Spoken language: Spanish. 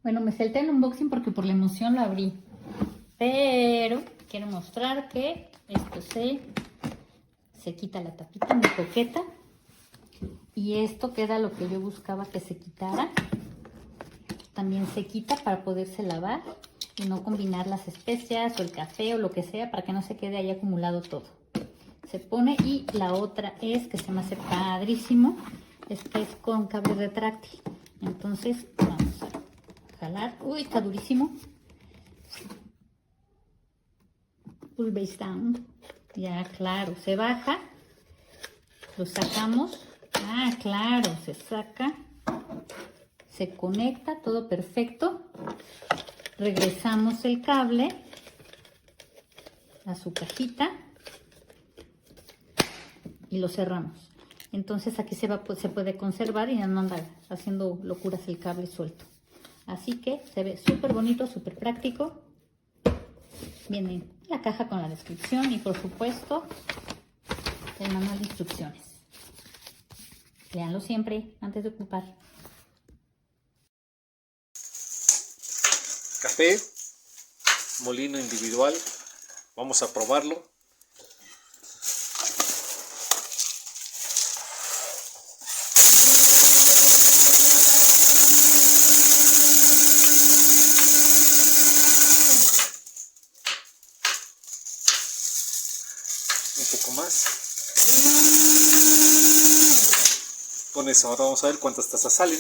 Bueno, me salté el unboxing porque por la emoción lo abrí. Pero quiero mostrar que esto se quita la tapita, muy coqueta. Y esto queda lo que yo buscaba que se quitara. También se quita para poderse lavar y no combinar las especias o el café o lo que sea para que no se quede ahí acumulado todo. Se pone, y la otra es que se me hace padrísimo. Este es con cable retráctil. Entonces vamos a jalar. Uy, está durísimo. Pull base down. Ya, claro, se baja. Lo sacamos. Ah, claro, se saca. Se conecta, todo perfecto. Regresamos el cable a su cajita y lo cerramos. Entonces aquí se puede conservar y no anda haciendo locuras el cable suelto. Así que se ve súper bonito, súper práctico. Viene la caja con la descripción y por supuesto el manual de instrucciones. Léanlo siempre antes de ocupar. Café, molino individual. Vamos a probarlo. Un poco más. Con eso ahora vamos a ver cuántas tazas salen.